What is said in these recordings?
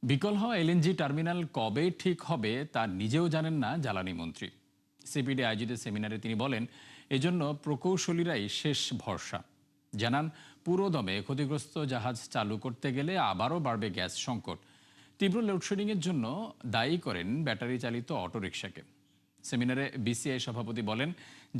বিকল হওয়া LNG terminal কবে ঠিক হবে তা নিজেও জানেন না জ্বালানি মন্ত্রী। সিপিডি আয়োজিত সেমিনারে তিনি বলেন, এজন্য প্রকৌশলীরাই শেষ ভরসা। জানান, পুরোদমে ক্ষতিগ্রস্ত জাহাজ চালু করতে গেলে আবারও বাড়বে গ্যাস সংকট। তীব্র লোডশেডিংয়ের জন্য দায়ী করেন ব্যাটারি চালিত অটোরিকশাকে। সেমিনারে বিসিআই সভাপতি বলেন,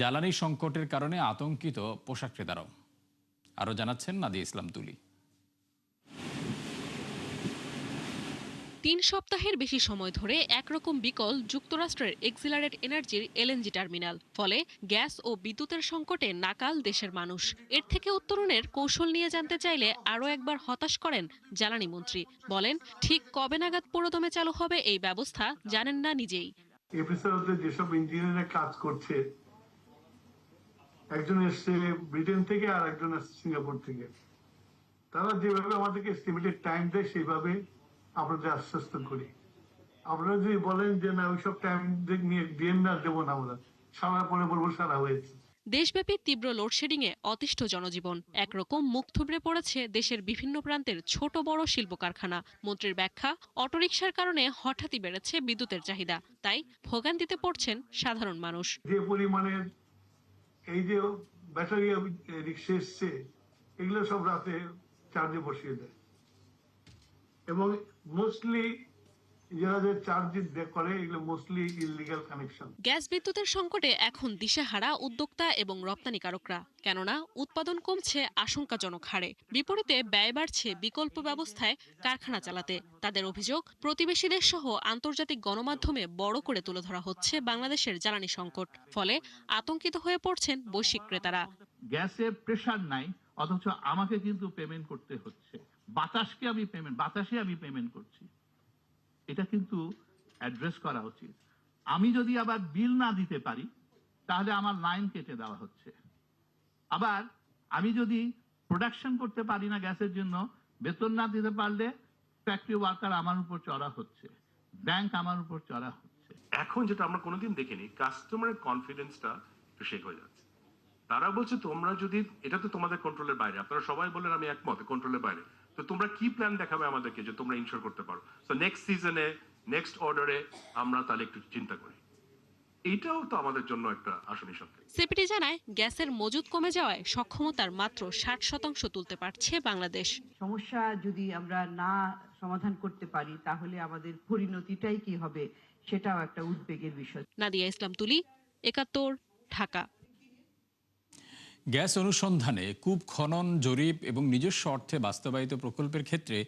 জ্বালানি সংকটের কারণে আতঙ্কিত পোশাক ক্রেতারাও। আরও জানাচ্ছেন নাদিয়া ইসলাম তুলি। ৩ সপ্তাহের বেশি সময় ধরে একরকম বিকল যুক্তরাষ্ট্রের এক্সিলারেট এনার্জির এলএনজি টার্মিনাল। ফলে গ্যাস ও বিদ্যুতের সংকটে নাকাল দেশের মানুষ। এর থেকে উত্তরণের কৌশল নিয়ে জানতে চাইলে আরও একবার হতাশ করেন জ্বালানি মন্ত্রী। বলেন, ঠিক কবে নাগাদ পুরোদমে চালু হবে এই ব্যবস্থা জানেন না নিজেই। এপিসোডে যেসব ইঞ্জিনিয়াররা কাজ করছে, একজন এসছে ব্রিটেন থেকে আর একজন এসছে সিঙ্গাপুর থেকে। তারা যেভাবে আমাদেরকে এস্টিমেটেড টাইম দেয় সেইভাবে আপনাদের আশ্বস্ত করি। আপনারা যদি বলেন যে না ওইসব টাইম নিয়ে দিয়ে না, দেবো না, আমরা সারা পরে বলবো সারা হয়েছে। দেশব্যাপী তীব্র লোডশেডিংয়ে অতিষ্ঠ জনজীবন। একরকম মুখ থুবড়ে পড়েছে দেশের বিভিন্ন প্রান্তের ছোট বড় শিল্প কারখানা। মন্ত্রীর ব্যাখ্যা, অটোরিকশার কারণে হঠাৎই বেড়েছে বিদ্যুতের চাহিদা, তাই ভোগান্তিতে পড়ছেন সাধারণ মানুষ। যে পরিমাণের এই যে ব্যাটারি রিক্সা এসছে, এগুলো সব রাতে চার্জে বসিয়ে দেয় এবং মোস্টলি যারা চার্জ করে এগুলো মোস্টলি ইললিগাল কানেকশন। গ্যাস বিদ্যুতের সংকটে এখন দিশেহারা উদ্যোক্তা এবং রপ্তানিকারকরা, কেননা উৎপাদন কমছে আশঙ্কাজনক হারে। বিপরীতে ব্যয় বাড়ছে বিকল্প ব্যবস্থায় কারখানা চালাতে। তাদের অভিযোগ, প্রতিবেশী দেশ সহ আন্তর্জাতিক গণমাধ্যমে বড় করে তুলে ধরা হচ্ছে বাংলাদেশের জ্বালানি সংকট। ফলে আতঙ্কিত হয়ে পড়ছেন বৈশ্বিক ক্রেতারা। গ্যাসের প্রেসার নাই, অথচ আমাকে কিন্তু পেমেন্ট করতে হচ্ছে। বাতাসে আমি পেমেন্ট করছি। এটা কিন্তু অ্যাড্রেস করা উচিত। আমি যদি আবার বিল না দিতে পারি তাহলে আমার লাইন কেটে দেওয়া হচ্ছে। আবার আমি যদি প্রোডাকশন করতে পারি না গ্যাসের জন্য, বেতন না দিতে পারলে ফ্যাক্টরি ওয়ার্কার আমার উপর চড়া হচ্ছে, ব্যাংক আমার উপর চড়া হচ্ছে। এখন যেটা আমরা কোনোদিন দেখিনি, কাস্টমারের কনফিডেন্সটা শেক হয়ে যাচ্ছে। তারা বলছে তোমরা যদি, এটা তো তোমাদের কন্ট্রোলের বাইরে, আপনারা সবাই বললেন আমি একমত কন্ট্রোলের বাইরে, তো তোমরা কি প্ল্যান দেখাবে আমাদেরকে যে তোমরা ইনশিওর করতে পারো। সো নেক্সট সিজনে, নেক্সট অর্ডারে আমরা তাহলে একটু চিন্তা করি। এইটাও তো আমাদের জন্য একটা আসনি সত্যি। সিপিডি জানায়, গ্যাসের মজুদ কমে যাওয়ায় সক্ষমতার মাত্র 60% তুলতে পারছে বাংলাদেশ। সমস্যা যদি আমরা না সমাধান করতে পারি তাহলে আমাদের পরিণতিটাই কি হবে সেটাও একটা উদ্বেগের বিষয়। নাদিয়া ইসলাম তুলি, ৭১, ঢাকা। গ্যাস অনুসন্ধানে কূপ খনন, জরিপ এবং নিজস্ব অর্থে বাস্তবায়িত প্রকল্পের ক্ষেত্রে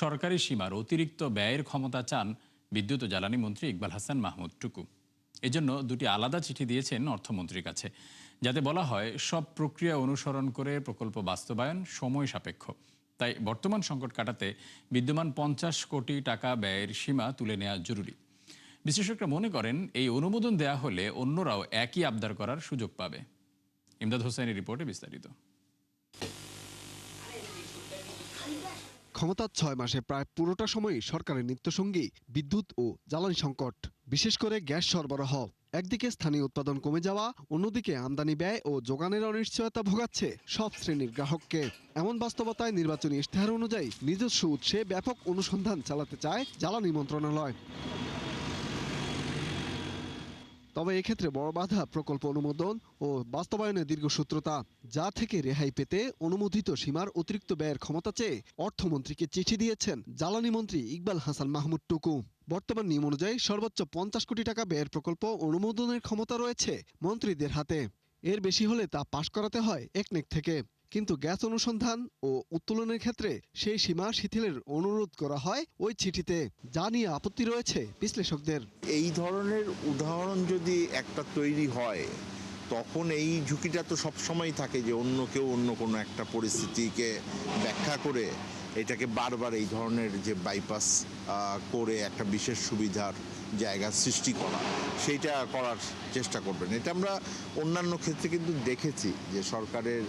সরকারি সীমার অতিরিক্ত ব্যয়ের ক্ষমতা চান বিদ্যুৎ ও জ্বালানি মন্ত্রী ইকবাল হাসান মাহমুদ টুকু। এজন্য দুটি আলাদা চিঠি দিয়েছেন অর্থমন্ত্রীর কাছে, যাতে বলা হয় সব প্রক্রিয়া অনুসরণ করে প্রকল্প বাস্তবায়ন সময় সাপেক্ষ। তাই বর্তমান সংকট কাটাতে বিদ্যমান 50 কোটি টাকা ব্যয়ের সীমা তুলে নেওয়া জরুরি। বিশেষজ্ঞরা মনে করেন, এই অনুমোদন দেয়া হলে অন্যরাও একই আবদার করার সুযোগ পাবে। ইমদাদ হোসেনের রিপোর্টে বিস্তারিত। ক্ষমতার 6 মাসে প্রায় পুরোটা সময়ই সরকারের নিত্যসঙ্গী বিদ্যুৎ ও জ্বালানি সংকট, বিশেষ করে গ্যাস সরবরাহ। একদিকে স্থানীয় উৎপাদন কমে যাওয়া, অন্যদিকে আমদানি ব্যয় ও যোগানের অনিশ্চয়তা ভোগাচ্ছে সব শ্রেণীর গ্রাহককে। এমন বাস্তবতায় নির্বাচনী ইশতেহার অনুযায়ী নিজস্ব উৎসে ব্যাপক অনুসন্ধান চালাতে চায় জ্বালানি মন্ত্রণালয়। তবে এক্ষেত্রে বড় বাধা প্রকল্প অনুমোদন ও বাস্তবায়নের দীর্ঘসূত্রতা, যা থেকে রেহাই পেতে অনুমোদিত সীমার অতিরিক্ত ব্যয়ের ক্ষমতা চেয়ে অর্থমন্ত্রীকে চিঠি দিয়েছেন জ্বালানি মন্ত্রী ইকবাল হাসান মাহমুদ টুকু। বর্তমান নিয়ম অনুযায়ী সর্বোচ্চ 50 কোটি টাকা ব্যয়ের প্রকল্প অনুমোদনের ক্ষমতা রয়েছে মন্ত্রীদের হাতে। এর বেশি হলে তা পাশ করাতে হয় একনেক থেকে। কিন্তু গ্যাস অনুসন্ধান ও উত্তোলনের ক্ষেত্রে সেই সীমা শিথিলের অনুরোধ করা হয় ওই চিঠিতে, যা নিয়ে আপত্তি রয়েছে বিশ্লেষকদের। এই ধরনের উদাহরণ যদি একটা তৈরি হয়, তখন এই ঝুঁকিটা তো সবসময় থাকে যে অন্য কেউ অন্য কোনো একটা পরিস্থিতিকে ব্যাখ্যা করে এটাকে বারবার এই ধরনের যে বাইপাস করে একটা বিশেষ সুবিধার জায়গা সৃষ্টি করা, সেইটা করার চেষ্টা করবেন। এটা আমরা অন্যান্য ক্ষেত্রে কিন্তু দেখেছি যে সরকারের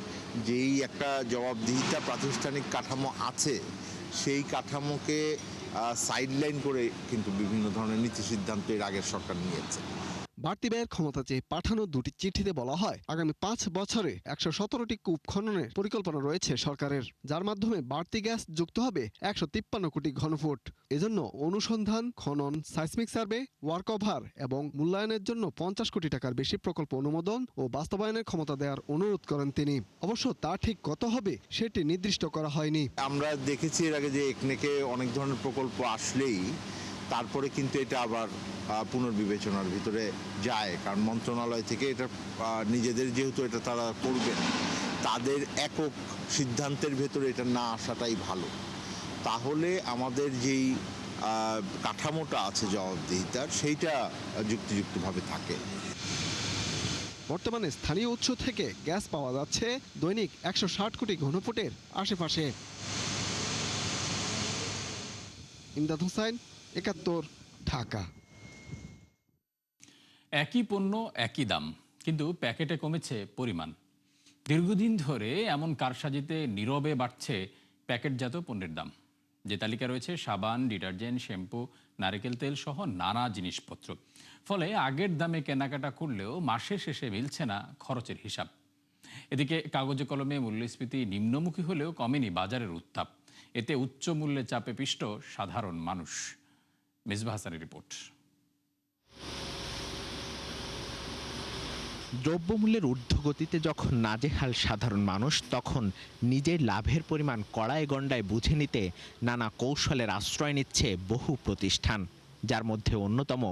যেই একটা জবাবদিহিতা প্রাতিষ্ঠানিক কাঠামো আছে, সেই কাঠামোকে সাইডলাইন করে কিন্তু বিভিন্ন ধরনের নীতি সিদ্ধান্ত এর আগের সরকার নিয়েছে। বাড়তি ব্যয়ের ক্ষমতা চেয়ে পাঠানো দুটি চিঠিতে বলা হয় আগামী 5 বছরে 117টি কূপ খননের পরিকল্পনা রয়েছে সরকারের, যার মাধ্যমে বাড়তি গ্যাস যুক্ত হবে 153 কোটি ঘনফুট। এজন্য অনুসন্ধান, খনন, সাইসমিক সার্ভে, ওয়ার্কওভার এবং মূল্যায়নের জন্য 50 কোটি টাকার বেশি প্রকল্প অনুমোদন ও বাস্তবায়নের ক্ষমতা দেওয়ার অনুরোধ করেন তিনি। অবশ্য তা ঠিক কত হবে সেটি নির্দিষ্ট করা হয়নি। আমরা দেখেছি এর আগে যে একনেকে অনেক ধরনের প্রকল্প আসলেই তারপরে কিন্তু এটা আবার পুনর্বিবেচনার ভিতরে যায়, কারণ মন্ত্রণালয় থেকে এটা নিজেদের যেহেতু এটা তারা করবেন, তাদের একক সিদ্ধান্তের ভেতরে এটা না আসাটাই ভালো। তাহলে আমাদের যেই কাঠামোটা আছে জবাবদিহিতার, সেইটা যুক্তিযুক্তভাবে থাকে। বর্তমানে স্থানীয় উৎস থেকে গ্যাস পাওয়া যাচ্ছে দৈনিক 160 কোটি ঘনফুটের আশেপাশে। ইমদাদ হোসাইন, 71, ঢাকা। একই পণ্য একই দাম, কিন্তু প্যাকেটে কমেছে পরিমাণ। দীর্ঘদিন ধরে এমন কারসাজিতে নীরবে বাড়ছে প্যাকেটজাত পণ্যের দাম। যে তালিকা রয়েছে সাবান, ডিটারজেন্ট, শ্যাম্পু, নারকেল তেল সহ নানা জিনিসপত্র। ফলে আগের দামে কেনাকাটা করলেও মাসের শেষে মিলছে না খরচের হিসাব। এদিকে কাগজে কলমে মূল্যস্ফীতি নিম্নমুখী হলেও কমেনি বাজারের উত্তাপ। এতে উচ্চ মূল্যে চাপে পিষ্ট সাধারণ মানুষ। মিসবাহ হাসানের রিপোর্ট। দ্রব্যমূল্যের ঊর্ধ্বগতিতে যখন নাজেহাল সাধারণ মানুষ, তখন নিজের লাভের পরিমাণ কড়ায় গণ্ডায় বুঝে নিতে নানা কৌশলের আশ্রয় নিচ্ছে বহু প্রতিষ্ঠান, যার মধ্যে অন্যতম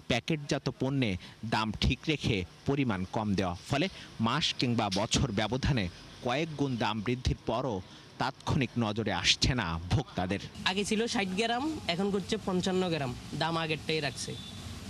প্যাকেটজাত পণ্যে দাম ঠিক রেখে পরিমাণ কম দেওয়া। ফলে মাস কিংবা বছর ব্যবধানে কয়েক গুণ দাম বৃদ্ধির পরও তাৎক্ষণিক নজরে আসছে না ভোক্তাদের। আগে ছিল 60 গ্রাম, এখন করছে 55 গ্রাম, দাম আগেরটাই রাখছে।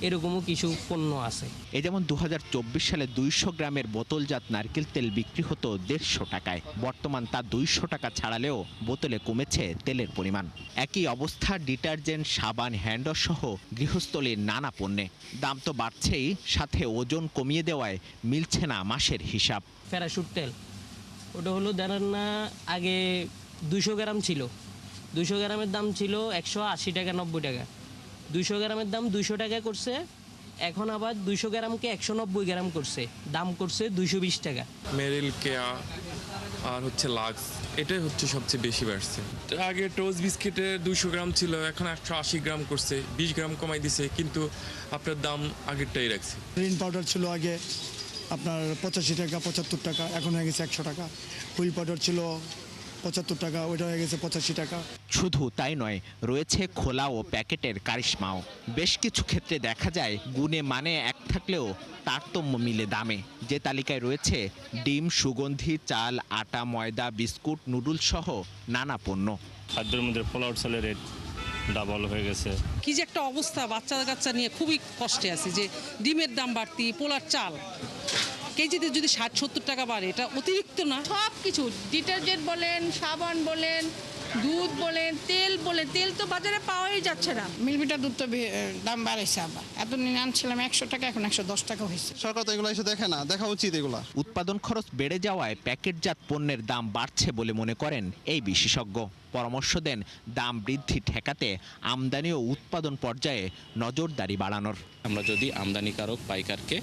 এরকমও কিছু পণ্য আছে। এ যেমন 2024 সালে 200 গ্রামের বোতলজাত নারকেল তেল বিক্রি হতো 150 টাকায়। বর্তমান তা 200 টাকা ছাড়ালেও বোতলে কমেছে তেলের পরিমাণ। একই অবস্থা ডিটারজেন্ট, সাবান, হ্যান্ডওয়াশ সহ গৃহস্থলীর নানা পণ্যে। দাম তো বাড়ছেই, সাথে ওজন কমিয়ে দেওয়ায় মিলছে না মাসের হিসাব। প্যারাশুট তেল ওটা হলো ধরেন না, আগে 200 গ্রাম ছিল, 200 গ্রামের দাম ছিল 180 টাকা 90 টাকা। 200 গ্রামের দাম 200 টাকা করছে, এখন আবার 200 গ্রামকে 190 গ্রাম করছে, দাম করছে 220 টাকা। মেরিল কেয়া আর হচ্ছে লাক্স, এটাই হচ্ছে সবচেয়ে বেশি বাড়ছে। আগে টোস্ট বিস্কিটের 200 গ্রাম ছিল, এখন 180 গ্রাম করছে, 20 গ্রাম কমাই দিছে, কিন্তু আপনার দাম আগেরটাই রাখছে। রিন পাউডার ছিল আগে আপনার 85 টাকা 75 টাকা, এখন হয়ে গেছে 100 টাকা। হুইল পাউডার ছিল 75 টাকা, ওইটা হয়ে গেছে 85 টাকা। শুধু তাই নয়, রয়েছে খোলা ও প্যাকেটের কারিশমাও। বেশ কিছু ক্ষেত্রে দেখা যায় গুণে মানে এক থাকলেও তারতম্য মিলে দামে। যে তালিকায় রয়েছে ডিম, সুগন্ধি, চাল, আটা, ময়দা, বিস্কুট, নুডলস সহ নানা পণ্য। খাদ্যের মধ্যে ফ্লাওয়ার চালের রেট ডাবল হয়ে গেছে। কি যে একটা অবস্থা, বাচ্চা কাচ্চা নিয়ে খুবই কষ্টে আছে। যে ডিমের দাম বাড়তি, পোলার চাল কেজিতে যদি 60-70 টাকা বাড়ে, এটা অতিরিক্ত না? সব কিছু, ডিটারজেন্ট বলেন, সাবান বলেন, দুধ বলেন, তেল বলেন, তেল তো বাজারে পাওয়াই যাচ্ছে না। মিলবিটা দুধ তো দাম বাড়াইছে আবার। এতদিন আনছিলাম 100 টাকা, এখন 110 টাকা হয়েছে। সরকার তো এগুলো এসে দেখে না, দেখা উচিত এগুলা। উৎপাদন খরচ বেড়ে যাওয়ায় প্যাকেটজাত পণ্যের দাম বাড়ছে বলে মনে করেন এই বিশেষজ্ঞ। পরামর্শ দেন দাম বৃদ্ধি ঠেকাতে আমদানি ও উৎপাদন পর্যায়ে নজরদারি বাড়ানোর। আমরা যদি আমদানিকারক পাইকারকে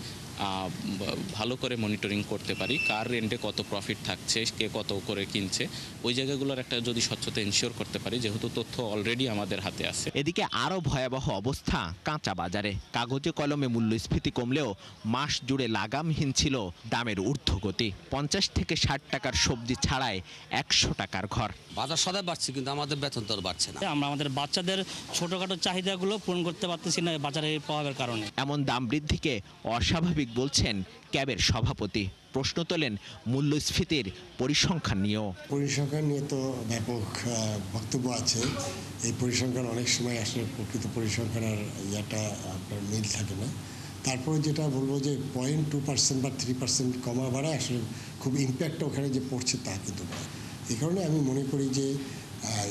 ভালো করে মনিটরিং করতে পারি, কার রেন্টে কত প্রফিট থাকছে, কে কত করে কিনছে, ওই জায়গাগুলোর একটা যদি স্বচ্ছতা এনশিওর করতে পারি, যেহেতু তথ্য অলরেডি আমাদের হাতে আছে। এদিকে আরও ভয়াবহ অবস্থা কাঁচা বাজারে। কাগজে কলমে মূল্যস্ফীতি কমলেও মাস জুড়ে লাগামহীন ছিল দামের ঊর্ধ্বগতি। 50 থেকে 60 টাকার সবজি ছাড়াই 100 টাকার ঘর। বাজার সদাই বাড়ছে, কিন্তু আমাদের বেতন তো বাড়ছে না। আমরা আমাদের বাচ্চাদের ছোটখাটো চাহিদাগুলো পূরণ করতে পারতেছি না বাজারের প্রভাবের কারণে। এমন দাম বৃদ্ধিকে অস্বাভাবিক বলছেন ক্যাবের সভাপতি। প্রশ্ন তোলেন মূল্যস্ফীতির পরিসংখ্যান নিয়েও। পরিসংখ্যান নিয়ে তো ব্যাপক বক্তব্য আছে। এই পরিসংখ্যান অনেক সময় আসলে প্রকৃত পরিসংখ্যান আর ইয়াটা আপনার মিল থাকে না। তারপরে যেটা বলবো যে 0.2% বা 3% কমা বাড়া আসলে খুব ইম্প্যাক্টটা ওখানে যে পড়ছে তা কিন্তু না। এই কারণে আমি মনে করি যে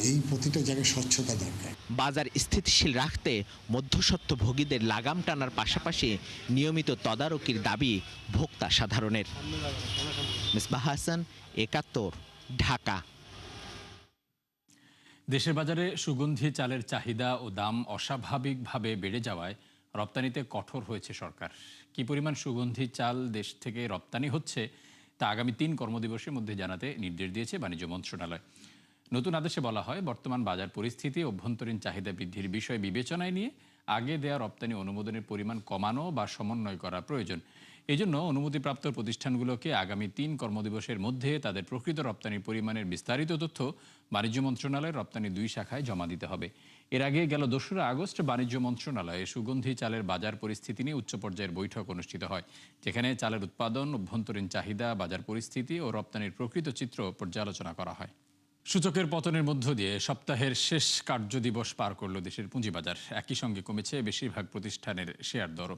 এই প্রতিটা জায়গায় স্বচ্ছতা দরকার। বাজার স্থিতিশীল রাখতে মধ্যস্বত্বভোগীদের লাগাম টানার পাশাপাশি নিয়মিত তদারকির দাবি ভোক্তা সাধারণের। মিসবাহ হাসান, 71, ঢাকা। দেশের বাজারে সুগন্ধি চালের চাহিদা ও দাম অস্বাভাবিকভাবে বেড়ে যাওয়ায় রপ্তানিতে কঠোর হয়েছে সরকার। কি পরিমাণ সুগন্ধি চাল দেশ থেকে রপ্তানি হচ্ছে তা আগামী 3 কর্মদিবসের মধ্যে জানাতে নির্দেশ দিয়েছে বাণিজ্য মন্ত্রণালয়। নতুন আদেশে বলা হয়, বর্তমান বাজার পরিস্থিতি, অভ্যন্তরীণ চাহিদা বৃদ্ধির বিষয় বিবেচনায় নিয়ে আগে দেয়া রপ্তানি অনুমোদনের পরিমাণ কমানো বা সমন্বয় করা প্রয়োজন। এজন্য অনুমতিপ্রাপ্ত প্রতিষ্ঠানগুলোকে আগামী 3 কর্মদিবসের মধ্যে তাদের প্রকৃত রপ্তানির পরিমাণের বিস্তারিত তথ্য বাণিজ্য মন্ত্রণালয়ের রপ্তানি 2 শাখায় জমা দিতে হবে। এর আগে গেল 2 আগস্ট বাণিজ্য মন্ত্রণালয়ে সুগন্ধি চালের বাজার পরিস্থিতি নিয়ে উচ্চ পর্যায়ের বৈঠক অনুষ্ঠিত হয়, যেখানে চালের উৎপাদন, অভ্যন্তরীণ চাহিদা, বাজার পরিস্থিতি ও রপ্তানির প্রকৃত চিত্র পর্যালোচনা করা হয়। সূচকের পতনের মধ্য দিয়ে সপ্তাহের শেষ কার্যদিবস পার করল দেশের পুঁজিবাজার। একই সঙ্গে কমেছে বেশিরভাগ প্রতিষ্ঠানের শেয়ার দরও।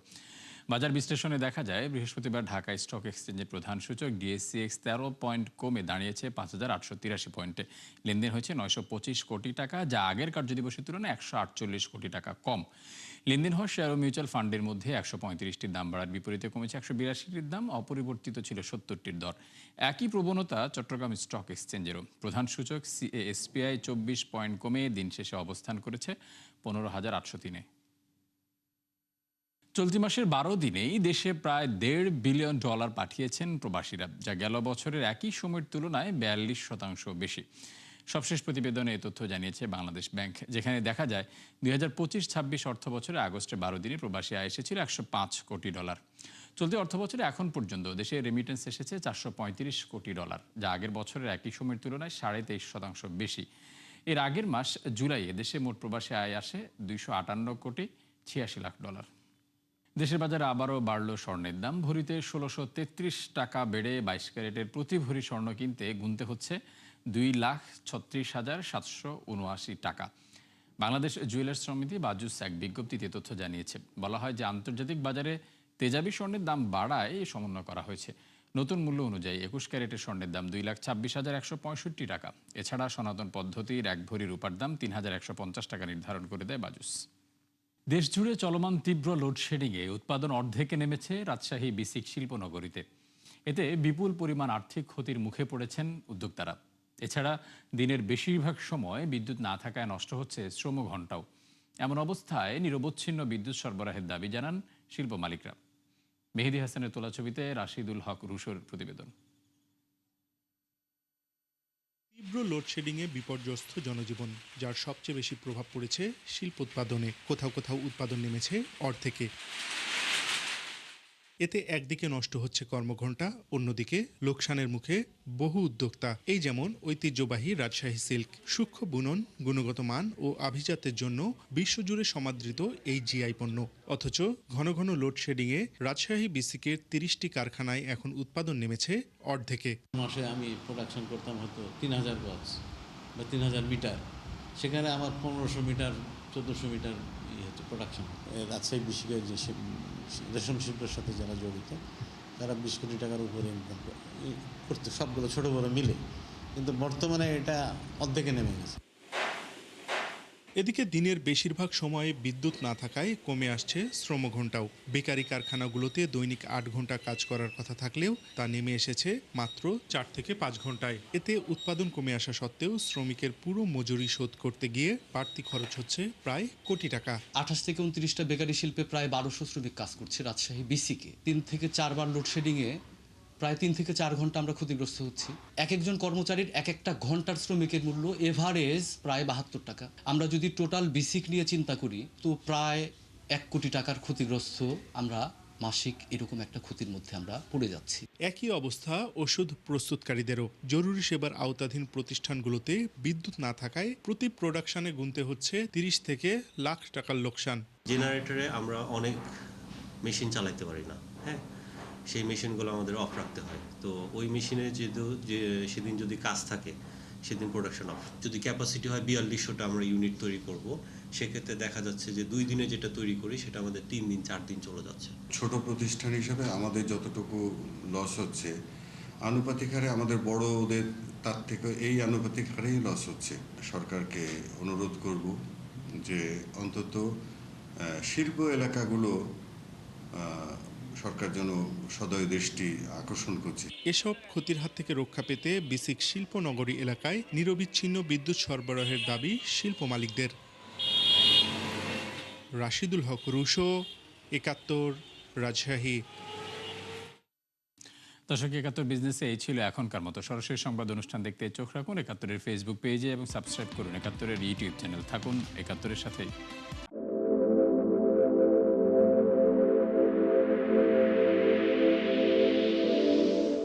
বাজার বিশ্লেষণে দেখা যায়, বৃহস্পতিবার ঢাকা স্টক এক্সচেঞ্জের প্রধান সূচক ডিএসসিএক্স 13 পয়েন্ট কমে দাঁড়িয়েছে 5883 পয়েন্টে। লেনদেন হয়েছে 925 কোটি টাকা, যা আগের কার্যদিবসের তুলনায় 148 কোটি টাকা কম। লেনদেন হওয়া শেয়ার ও মিউচুয়াল ফান্ডের মধ্যে 135টির দাম বাড়ার বিপরীতে কমেছে 182টির দাম, অপরিবর্তিত ছিল 70টির দর। একই প্রবণতা চট্টগ্রাম স্টক এক্সচেঞ্জেরও। প্রধান সূচক সিএএসপিআই 24 পয়েন্ট কমে দিন শেষে অবস্থান করেছে 15,803-এ। চলতি মাসের 12 দিনেই দেশে প্রায় $1.5 বিলিয়ন পাঠিয়েছেন প্রবাসীরা, যা গেল বছরের একই সময়ের তুলনায় 42% বেশি। সবশেষ প্রতিবেদনে এই তথ্য জানিয়েছে বাংলাদেশ ব্যাংক, যেখানে দেখা যায় 2025-26 অর্থ বছরে আগস্টে 12 দিনে প্রবাসী আয় এসেছিল $105 কোটি। চলতি অর্থ বছরে এখন পর্যন্ত দেশে রেমিটেন্স এসেছে $435 কোটি, যা আগের বছরের একই সময়ের তুলনায় 23.5% বেশি। এর আগের মাস জুলাইয়ে দেশে মোট প্রবাসী আয় আসে $258 কোটি 86 লাখ। দেশের বাজারে আবারও বাড়ল স্বর্ণের দাম। ভরিতে 1633 টাকা বেড়ে 22 ক্যারেটের প্রতি ভরি স্বর্ণ কিনতে গুনতে হচ্ছে 2,36,779 টাকা। বাংলাদেশ জুয়েলার্স সমিতি বাজুস এক বিজ্ঞপ্তিতে তথ্য জানিয়েছে। বলা হয় যে আন্তর্জাতিক বাজারে তেজাবি স্বর্ণের দাম বাড়ায় সমন্বয় করা হয়েছে। নতুন মূল্য অনুযায়ী 21 ক্যারেটের স্বর্ণের দাম 2,26,165 টাকা। এছাড়া সনাতন পদ্ধতির 1 ভরি রূপার দাম 3,150 টাকা নির্ধারণ করে দেয় বাজুস। দেশজুড়ে চলমান তীব্র লোডশেডিংয়ে উৎপাদন অর্ধেকে নেমেছে রাজশাহী বিসিক শিল্পনগরীতে। এতে বিপুল পরিমাণ আর্থিক ক্ষতির মুখে পড়েছেন উদ্যোক্তারা। এছাড়া দিনের বেশিরভাগ সময় বিদ্যুৎ না থাকায় নষ্ট হচ্ছে শ্রম ঘণ্টাও। এমন অবস্থায় নিরবচ্ছিন্ন বিদ্যুৎ সরবরাহের দাবি জানান শিল্প মালিকরা। মেহেদী হাসানের তোলা ছবিতে রাশিদুল হক রুশোর প্রতিবেদন। তীব্র লোডশেডিংয়ে বিপর্যস্ত জনজীবন, যার সবচেয়ে বেশি প্রভাব পড়েছে শিল্প উৎপাদনে। কোথাও কোথাও উৎপাদন নেমেছে অর্ধেকে। এতে একদিকে নষ্ট হচ্ছে কর্মঘণ্টা, অন্যদিকে লোকসানের মুখে বহু উদ্যোক্তা। এই যেমন ঐতিহ্যবাহী রাজশাহী সিল্ক। সূক্ষ্ম বুনন, গুণগত মান ও আভিজাত্যের জন্য বিশ্বজুড়ে সমাদৃত এই জিআই পণ্য। অথচ ঘন ঘন লোডশেডিংয়ে রাজশাহী বিসিকের 30টি কারখানায় এখন উৎপাদন নেমেছে অর্ধেকে। মাসে আমি প্রোডাকশন করতাম হয়তো 3000 গজ বা 3000 মিটার, সেখানে আমার 1500 মিটার 1400 মিটার প্রোডাকশন। রাজশাহী বিসিকের যে রেশম শিল্পের সাথে যারা জড়িত, তারা 20 কোটি টাকার উপরে ইনকাম করতে, সবগুলো ছোটো বড়ো মিলে, কিন্তু বর্তমানে এটা অর্ধেকে নেমে গেছে। এদিকে দিনের বেশিরভাগ সময়ে বিদ্যুৎ না থাকায় কমে আসছে শ্রমঘণ্টাও। বেকারি কারখানাগুলোতে দৈনিক 8 ঘন্টা কাজ করার কথা থাকলেও তা নেমে এসেছে মাত্র 4 থেকে 5 ঘন্টায়। এতে উৎপাদন কমে আসা সত্ত্বেও শ্রমিকের পুরো মজুরি শোধ করতে গিয়ে বাড়তি খরচ হচ্ছে প্রায় কোটি টাকা। 28 থেকে 29টা বেকারি শিল্পে প্রায় 1200 শ্রমিক কাজ করছে রাজশাহী বিসিকে। 3 থেকে 4 বার লোডশেডিংয়ে প্রায় 3 থেকে 4 ঘন্টা আমরা ক্ষতিগ্রস্ত হচ্ছি। এক একজন কর্মচারীর এক একটা ঘন্টার শ্রমিকের মূল্য এভারেজ প্রায় 72 টাকা। আমরা যদি টোটাল বিসিক নিয়ে চিন্তা করি, তো প্রায় 1 কোটি টাকার ক্ষতিগ্রস্ত আমরা মাসিক, এরকম একটা ক্ষতির মধ্যে আমরা পড়ে যাচ্ছি। একই অবস্থা ওষুধ প্রস্তুতকারীদেরও। জরুরি সেবার আওতাধীন প্রতিষ্ঠানগুলোতে বিদ্যুৎ না থাকায় প্রতি প্রোডাকশনে গুনতে হচ্ছে 30 থেকে লাখ টাকার লোকসান। জেনারেটরে আমরা অনেক মেশিন চালাইতে পারি না, হ্যাঁ, সেই মেশিনগুলো আমাদের অফ রাখতে হয়। তো ওই মেশিনে সেদিন যদি কাজ থাকে, সেদিন প্রোডাকশন অফ। যদি ক্যাপাসিটি হয় 4200টা আমরা ইউনিট তৈরি করব, সেক্ষেত্রে দেখা যাচ্ছে যে 2 দিনে যেটা তৈরি করি সেটা আমাদের 3 দিন 4 দিন চলে যাচ্ছে। ছোট প্রতিষ্ঠান হিসেবে আমাদের যতটুকু লস হচ্ছে, আনুপাতিক হারে আমাদের বড়দের তার থেকে এই আনুপাতিক হারেই লস হচ্ছে। সরকারকে অনুরোধ করব যে অন্তত শিল্প এলাকাগুলো সরকার যেন সদয় দৃষ্টি আকর্ষণ করছে। এসব ক্ষতির হাত থেকে রক্ষা পেতে বিসিক শিল্পনগরী এলাকায় নিরবিচ্ছিন্ন বিদ্যুৎ সরবরাহের দাবি শিল্প মালিকদের। রাশিদুল হক রুশো, একাত্তর, রাজশাহী। দর্শক, ৭১ বিজনেসে এই ছিল এখনকার মতো। সরাসরি সংবাদ অনুষ্ঠান দেখতে চোখ রাখুন ৭১-এর ফেসবুক পেজে এবং সাবস্ক্রাইব করুন ৭১-এর ইউটিউব চ্যানেল। থাকুন ৭১-এর সাথেই।